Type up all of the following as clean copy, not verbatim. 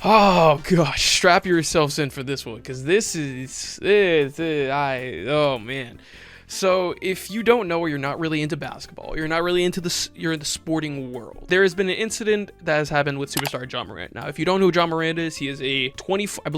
Oh gosh, strap yourselves in for this one, because oh man. So if you don't know, or you're not really into basketball, you're not really into you're in the sporting world, there has been an incident that has happened with superstar 𝗏𝗏. Now, if you don't know who 𝗏𝗏 is, he is a 24.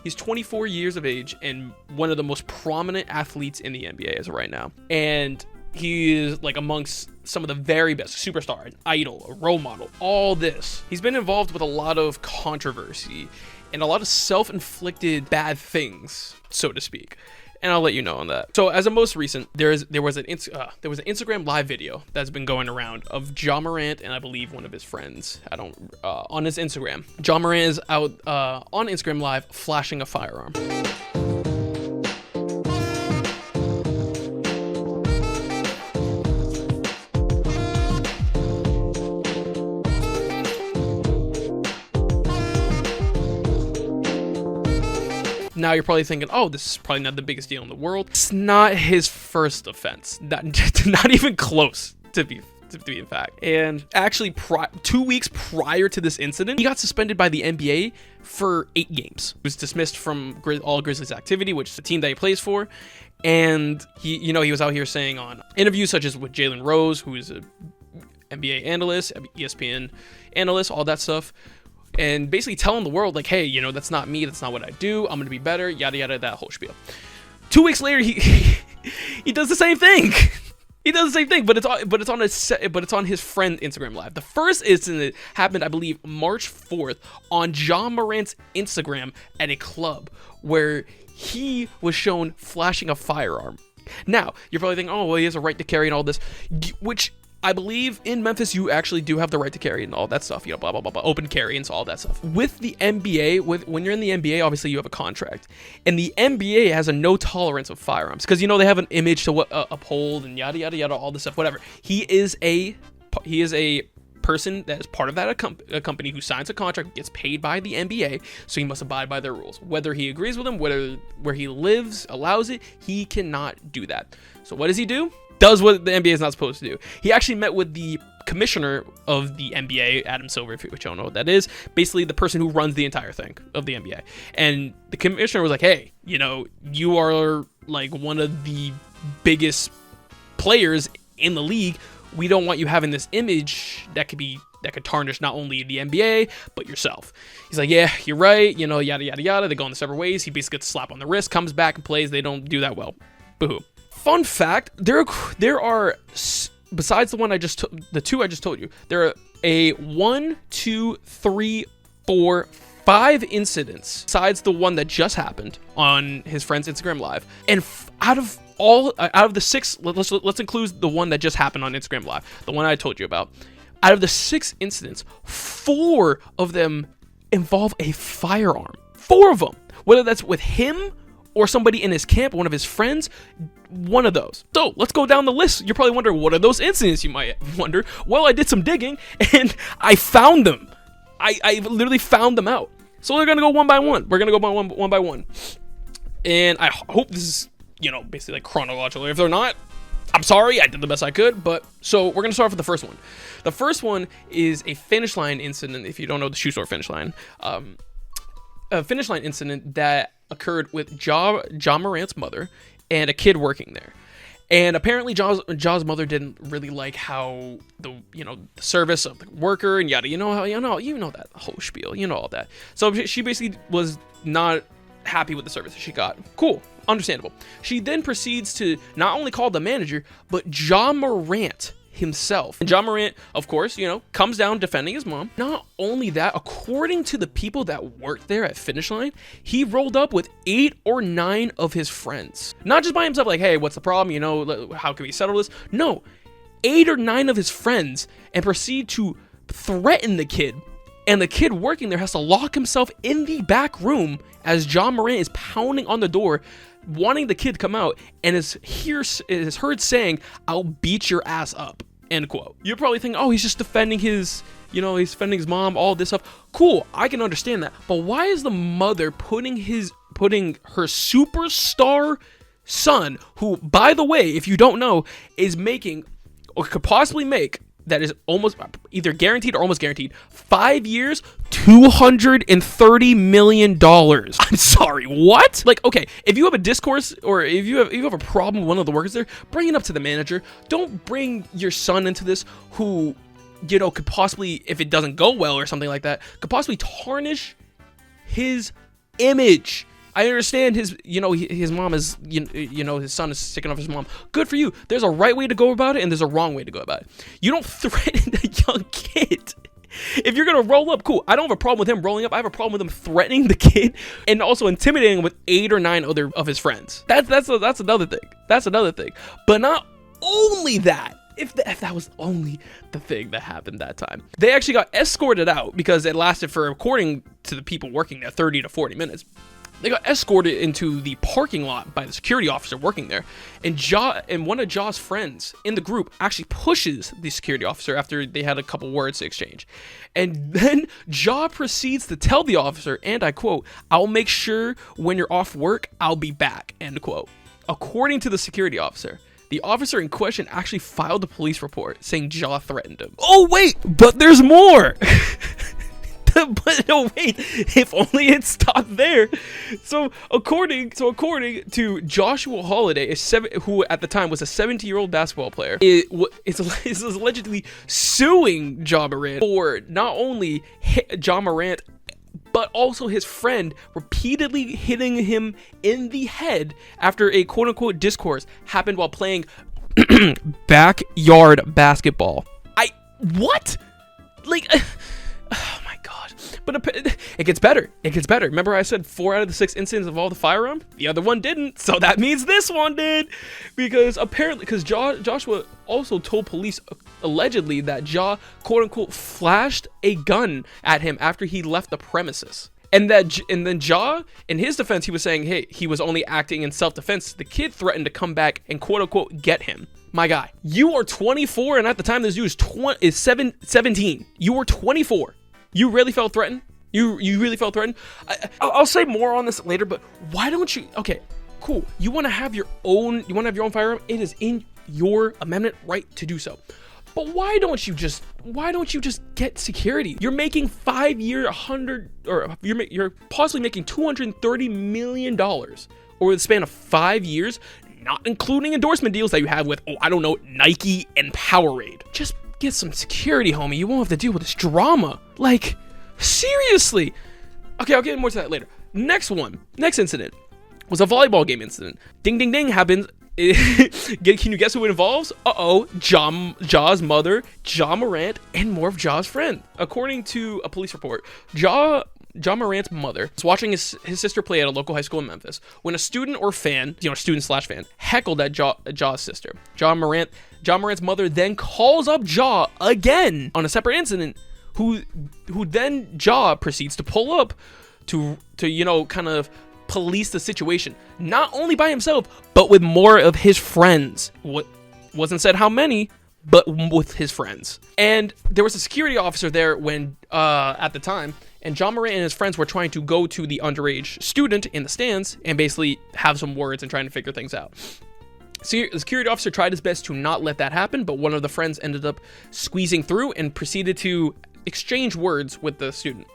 He's 24 years of age and one of the most prominent athletes in the NBA as of right now. And he is like amongst some of the very best, superstar, an idol, a role model, all this. He's been involved with a lot of controversy and a lot of self-inflicted bad things, so to speak. And I'll let you know on that. So as a most recent, there was an Instagram live video that's been going around of Morant and I believe one of his friends. On his Instagram. Morant is out on Instagram live flashing a firearm. Now you're probably thinking, oh, this is probably not the biggest deal in the world. It's not his first offense. Not even close, to be in fact. And actually, 2 weeks prior to this incident, he got suspended by the NBA for 8 games. He was dismissed from all Grizzlies activity, which is the team that he plays for. And he was out here saying on interviews such as with Jalen Rose, who is a NBA analyst, ESPN analyst, all that stuff, and basically telling the world, like, hey, that's not me, that's not what I do, I'm gonna be better, yada yada, that whole spiel. 2 weeks later, he does the same thing. He does the same thing, but it's on his friend Instagram live. The first incident happened, I believe, March 4th on Morant's Instagram at a club where he was shown flashing a firearm. Now you're probably thinking, oh, well, he has a right to carry and all this, which I believe in Memphis you actually do have the right to carry and all that stuff, blah blah blah blah, open carry and all that stuff. With the NBA, when you're in the NBA, obviously you have a contract, and the NBA has a no tolerance of firearms because they have an image to uphold and yada yada yada, all this stuff, whatever. He is a person that is part of that a company who signs a contract, gets paid by the NBA, so he must abide by their rules. Whether he agrees with them, where he lives allows it, he cannot do that. So what does he do? Does what the NBA is not supposed to do. He actually met with the commissioner of the NBA, Adam Silver, if you don't know what that is, basically the person who runs the entire thing of the NBA. And the commissioner was like, hey, you are like one of the biggest players in the league. We don't want you having this image that could tarnish not only the NBA, but yourself. He's like, yeah, you're right, yada, yada, yada. They go in the separate ways. He basically gets a slap on the wrist, comes back and plays. They don't do that well. Boo-hoo. Fun fact, there are, besides the two I just told you, there are a 1, 2, 3, 4, 5 incidents besides the one that just happened on his friend's Instagram live. And out of the 6, let's include the one that just happened on Instagram live, the one I told you about. Out of the 6 incidents, 4 of them involve a firearm. 4 of them, whether that's with him or somebody in his camp, one of his friends, one of those. So let's go down the list. You're probably wondering, what are those incidents, you might wonder. Well, I did some digging and I found them. I literally found them out. So they're gonna go one by one. We're gonna go one by one. And I hope this is, basically like chronological. If they're not, I'm sorry, I did the best I could. But so we're gonna start with the first one. The first one is a finish line incident. If you don't know the shoe store finish line, a finish line incident that occurred with Morant's mother and a kid working there. And apparently Ja's mother didn't really like how the service of the worker and yada, you know that whole spiel, all that. So she basically was not happy with the service that she got. Cool, understandable. She then proceeds to not only call the manager, but Morant himself. And Morant, of course, comes down defending his mom. Not only that, according to the people that worked there at Finish Line, he rolled up with 8 or 9 of his friends. Not just by himself, like, hey, what's the problem? How can we settle this? No, 8 or 9 of his friends, and proceed to threaten the kid. And the kid working there has to lock himself in the back room as Morant is pounding on the door, wanting the kid to come out, and is heard saying, "I'll beat your ass up." End quote. You're probably thinking, oh, he's just defending he's defending his mom, all this stuff. Cool, I can understand that. But why is the mother putting her superstar son, who, by the way, if you don't know, is making, or could possibly make, that is almost either guaranteed or almost guaranteed, $5 years $230 million. I'm sorry, what? Like, okay, if you have a discourse or if you have a problem with one of the workers there, bring it up to the manager. Don't bring your son into this who, you know, could possibly, if it doesn't go well or something like that, could possibly tarnish his image. I understand his mom is, you know, his son is sticking up his mom. Good for you. There's a right way to go about it and there's a wrong way to go about it. You don't threaten a young kid. If you're going to roll up, cool. I don't have a problem with him rolling up. I have a problem with him threatening the kid and also intimidating him with 8 or 9 other of his friends. That's another thing. That's another thing. But not only that. If that was only the thing that happened that time. They actually got escorted out because it lasted for, according to the people working there, 30 to 40 minutes. They got escorted into the parking lot by the security officer working there. And one of Jaw's friends in the group actually pushes the security officer after they had a couple words to exchange. And then Jaw proceeds to tell the officer, and I quote, "I'll make sure when you're off work, I'll be back," end quote. According to the security officer, the officer in question actually filed a police report saying Jaw threatened him. Oh, wait, but there's more. But no, wait, if only it stopped there. So according to Joshua Holiday, who at the time was a 17-year-old basketball player, is allegedly suing Ja Morant for not only Ja Morant, but also his friend repeatedly hitting him in the head after a quote-unquote discourse happened while playing backyard basketball. What? Like, oh my God. But it gets better. It gets better. Remember I said 4 out of the 6 incidents involved the firearm? The other one didn't. So that means this one did. Because Joshua also told police allegedly that Ja, quote unquote, flashed a gun at him after he left the premises. And then Ja, in his defense, he was saying, hey, he was only acting in self-defense. The kid threatened to come back and quote unquote get him. My guy, you are 24, and at the time this dude is 17. You were 24. You really felt threatened? You really felt threatened? I'll say more on this later, but why don't you? Okay, cool. You want to have your own firearm? It is in your amendment right to do so. But why don't you just get security? You're making 5-year 100, or you're possibly making $230 million over the span of 5 years, not including endorsement deals that you have with, I don't know, Nike and Powerade. Just get some security, homie. You won't have to deal with this drama. Like, seriously. Okay, I'll get more to that later. Next incident was a volleyball game incident. Ding, ding, ding happens. Can you guess who it involves? Ja's mother, Ja Morant, and more of Ja's friend. According to a police report, Ja Morant's mother was watching his sister play at a local high school in Memphis when a student or fan, student/fan, heckled at Ja's sister. Ja Morant's mother then calls up Ja again on a separate incident, who then Ja proceeds to pull up to kind of police the situation, not only by himself, but with more of his friends. What wasn't said how many, but with his friends. And there was a security officer there when at the time, and Ja Morant and his friends were trying to go to the underage student in the stands and basically have some words and trying to figure things out. So the security officer tried his best to not let that happen, but one of the friends ended up squeezing through and proceeded to exchange words with the student.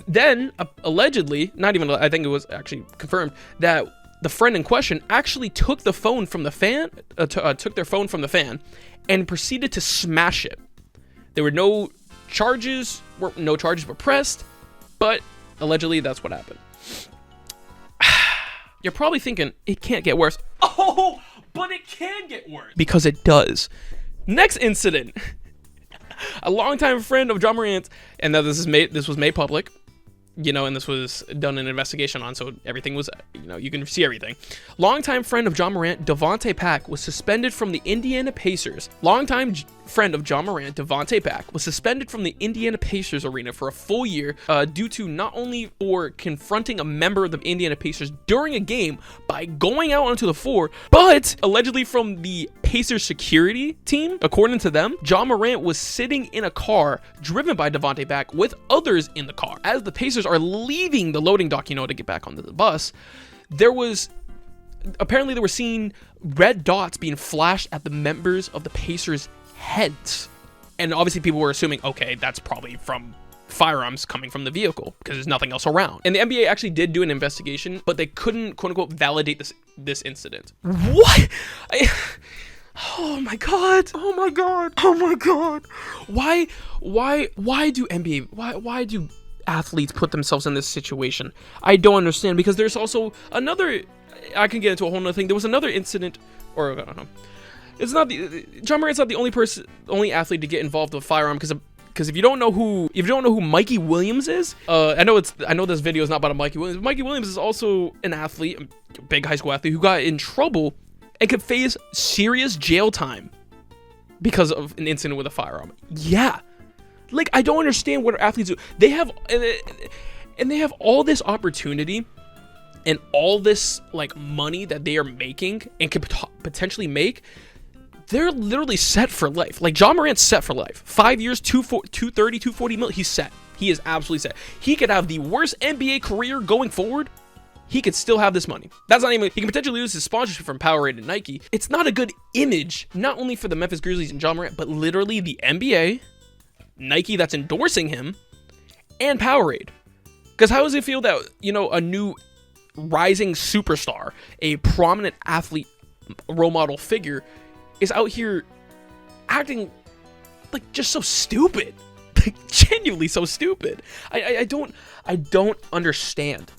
Then, allegedly, I think it was actually confirmed, that the friend in question actually took the phone from the fan, took their phone from the fan, and proceeded to smash it. There were no charges were pressed, but allegedly that's what happened. You're probably thinking, it can't get worse. Oh, but it can get worse. Because it does. Next incident. A longtime friend of Ja Morant, and now this was made public, and this was done an investigation on, so everything was, you can see everything. Longtime friend of Ja Morant, 𝗬𝗓𝗓𝗏 was suspended from the Indiana Pacers. Longtime friend of Ja Morant, 𝗬𝗓𝗓𝗏 was suspended from the Indiana Pacers arena for a full year due to not only for confronting a member of the Indiana Pacers during a game by going out onto the floor, but allegedly from the Pacers security team. According to them, Ja Morant was sitting in a car driven by 𝗬𝗓𝗓𝗏 with others in the car. As the Pacers are leaving the loading dock, to get back onto the bus, apparently they were seeing red dots being flashed at the members of the Pacers' heads. And obviously people were assuming, okay, that's probably from firearms coming from the vehicle because there's nothing else around. And the NBA actually did do an investigation, but they couldn't, quote unquote, validate this incident. What? Oh my god. Oh my god. Oh my god. Why do athletes put themselves in this situation? I don't understand, because there's also another, I can get into a whole nother thing. There was another incident, or I don't know. It's not John Morant's not the only athlete to get involved with a firearm, because if you don't know who Mikey Williams is, I know this video is not about Mikey Williams, but Mikey Williams is also an athlete, a big high school athlete who got in trouble and could face serious jail time because of an incident with a firearm. Yeah. Like, I don't understand what athletes do. They have all this opportunity and all this like money that they are making and could potentially make. They're literally set for life. Like, John Morant's set for life. 5 years, 240 million. He's set. He is absolutely set. He could have the worst NBA career going forward. He could still have this money. That's not even, he can potentially lose his sponsorship from Powerade and Nike. It's not a good image, not only for the Memphis Grizzlies and John Morant, but literally the NBA, Nike that's endorsing him, and Powerade. Because how does it feel that, a new rising superstar, a prominent athlete, role model figure, is out here acting like just so stupid, like genuinely so stupid? I don't understand.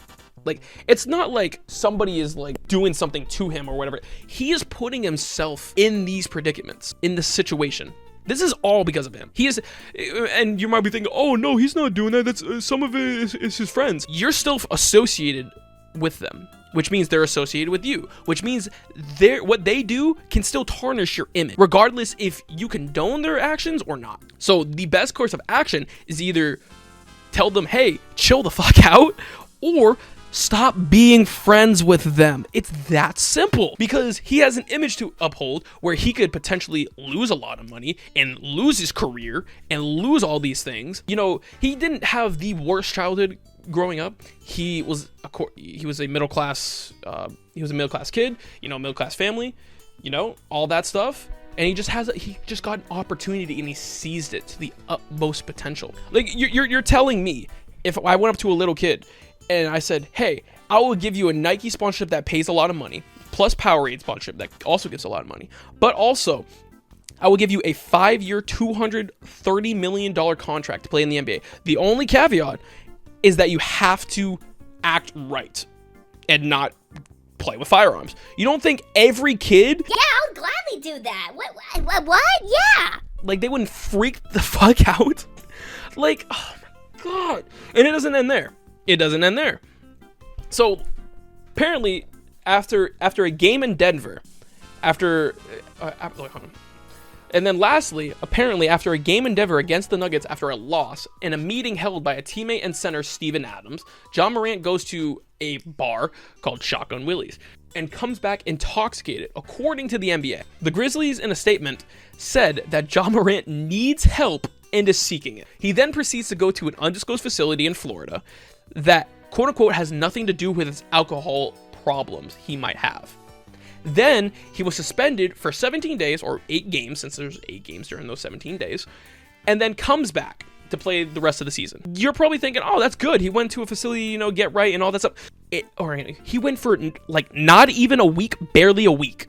Like, it's not like somebody is like doing something to him or whatever. He is putting himself in these predicaments, in this situation. This is all because of him. He is, and you might be thinking, oh no, he's not doing that. That's some of it is his friends. You're still associated with them, which means they're associated with you, which means what they do can still tarnish your image, regardless if you condone their actions or not. So the best course of action is either tell them, hey, chill the fuck out, or stop being friends with them. It's that simple, because he has an image to uphold where he could potentially lose a lot of money and lose his career and lose all these things. He didn't have the worst childhood growing up. He was a middle class kid, middle class family, all that stuff. And he just got an opportunity and he seized it to the utmost potential. Like, you're telling me, if I went up to a little kid and I said, hey, I will give you a Nike sponsorship that pays a lot of money, plus Powerade sponsorship that also gives a lot of money, but also I will give you a 5-year, $230 million contract to play in the NBA. The only caveat is that you have to act right and not play with firearms. You don't think every kid... Yeah, I'll gladly do that. What? Yeah. Like, they wouldn't freak the fuck out? Like, oh my god. And it doesn't end there. So, apparently, after a game in Denver, and then lastly, apparently, after a game in Denver against the Nuggets after a loss, in a meeting held by a teammate and center, Steven Adams, John Morant goes to a bar called Shotgun Willie's and comes back intoxicated, according to the NBA. The Grizzlies, in a statement, said that John Morant needs help and is seeking it. He then proceeds to go to an undisclosed facility in Florida that, quote unquote, has nothing to do with his alcohol problems he might have. Then he was suspended for 17 days, or 8 games, since there's 8 games during those 17 days, and then comes back to play the rest of the season. You're probably thinking, oh, that's good. He went to a facility, get right and all that stuff. He went for like not even a week, barely a week.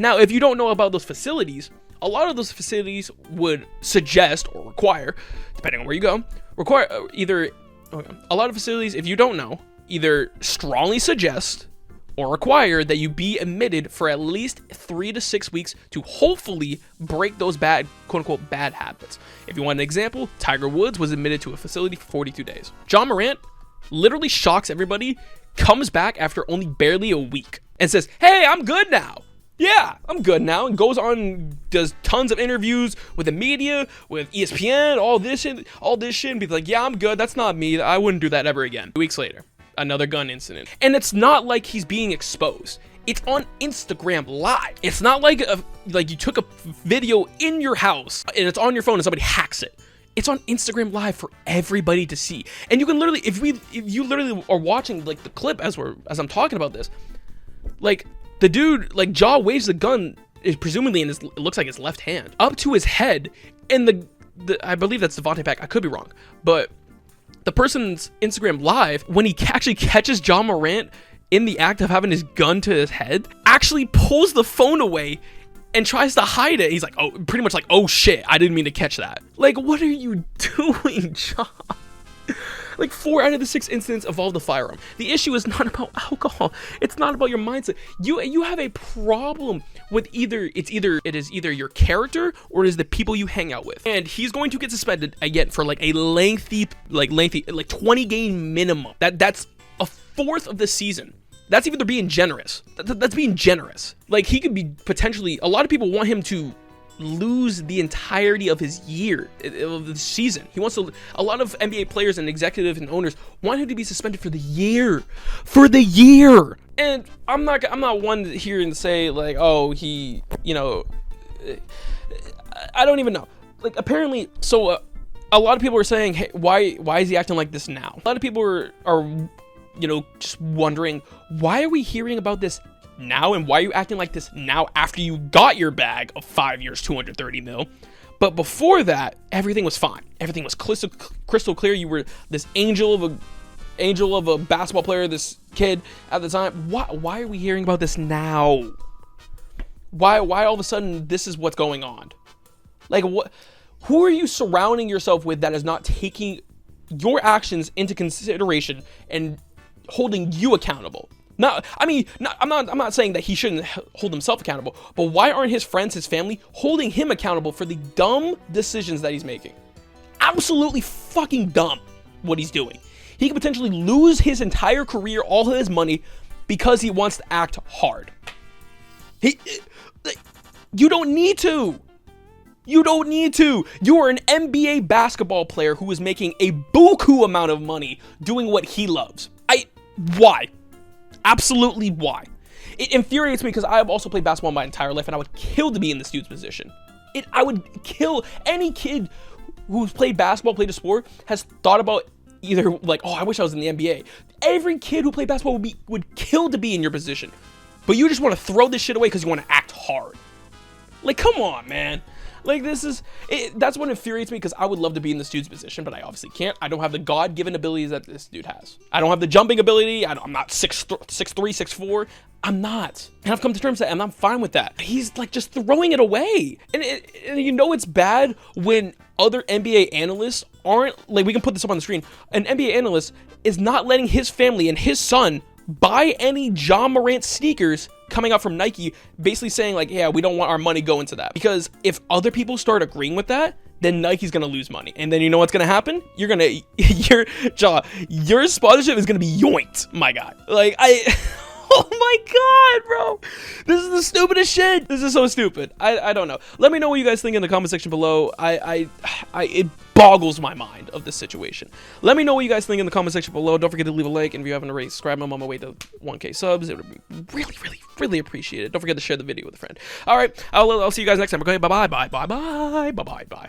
Now, if you don't know about those facilities, a lot of those facilities would suggest or require, depending on where you go, a lot of facilities, if you don't know, either strongly suggest or require that you be admitted for at least 3 to 6 weeks to hopefully break those bad, quote unquote, bad habits. If you want an example, Tiger Woods was admitted to a facility for 42 days. John Morant literally shocks everybody, comes back after only barely a week and says, hey, I'm good now. Yeah, I'm good now, and goes on, does tons of interviews with the media, with ESPN, all this shit, and be like, yeah, I'm good. That's not me. I wouldn't do that ever again. 2 weeks later, another gun incident. And it's not like he's being exposed. It's on Instagram Live. It's not like you took a video in your house and it's on your phone and somebody hacks it. It's on Instagram Live for everybody to see. And you can literally, if you literally are watching like the clip as I'm talking about this, like the dude, like Jaw waves the gun, is presumably in it looks like his left hand, up to his head, and I believe that's 𝗦𝗢𝗡𝗧𝗓. I could be wrong, but the person's Instagram live, when he actually catches Ja Morant in the act of having his gun to his head, actually pulls the phone away and tries to hide it. He's like, oh, pretty much like, oh shit, I didn't mean to catch that. Like, what are you doing, Ja? Like, 4 out of the 6 incidents involve the firearm. The issue is not about alcohol. It's not about your mindset. You have a problem with it is either your character or it is the people you hang out with. And he's going to get suspended again for like a lengthy 20 game minimum. That's a fourth of the season. That's even they're being generous. That's being generous. Like, he could be potentially, a lot of people want him to lose the entirety of his year, of the season. He wants to, a lot of NBA players and executives and owners want him to be suspended for the year. And I'm not one here and say like, oh, he, you know, I don't even know. Like, apparently, so a lot of people are saying, hey, why is he acting like this now? A lot of people are you know, just wondering, why are we hearing about this now, and why are you acting like this now after you got your bag of 5 years, 230 mil? But before that, everything was fine. Everything was crystal clear. You were this angel of a basketball player, this kid at the time. Why are we hearing about this now? Why all of a sudden this is what's going on? Like, what? Who are you surrounding yourself with that is not taking your actions into consideration and holding you accountable? I'm not saying that he shouldn't hold himself accountable, but why aren't his friends, his family, holding him accountable for the dumb decisions that he's making? Absolutely fucking dumb what he's doing. He could potentially lose his entire career, all his money, because he wants to act hard. You don't need to. You don't need to. You are an NBA basketball player who is making a buku amount of money doing what he loves. Why? Absolutely why? It infuriates me because I have also played basketball my entire life, and I would kill to be in this dude's position. I would kill any kid who's played basketball, played a sport, has thought about either like, oh, I wish I was in the NBA. Every kid who played basketball would kill to be in your position. But you just want to throw this shit away because you want to act hard. Like, come on, man. Like, that's what infuriates me, because I would love to be in this dude's position, but I obviously can't. I don't have the God-given abilities that this dude has. I don't have the jumping ability. I'm not 6'3", 6'4". I'm not. And I've come to terms with that, and I'm fine with that. He's, like, just throwing it away. And you know it's bad when other NBA analysts aren't, like, we can put this up on the screen. An NBA analyst is not letting his family and his son buy any Ja Morant sneakers coming out from Nike, basically saying like, yeah, we don't want our money going to that. Because if other people start agreeing with that, then Nike's gonna lose money. And then you know what's gonna happen? Your sponsorship is gonna be yoinked, my guy. Like, oh my god, bro. This is the stupidest shit. This is so stupid. I don't know. Let me know what you guys think in the comment section below. It boggles my mind of this situation. Let me know what you guys think in the comment section below. Don't forget to leave a like, and if you haven't already, subscribe. I'm on my way to 1K subs. It would be really, really, really appreciated. Don't forget to share the video with a friend. All right, I'll see you guys next time. Okay, bye.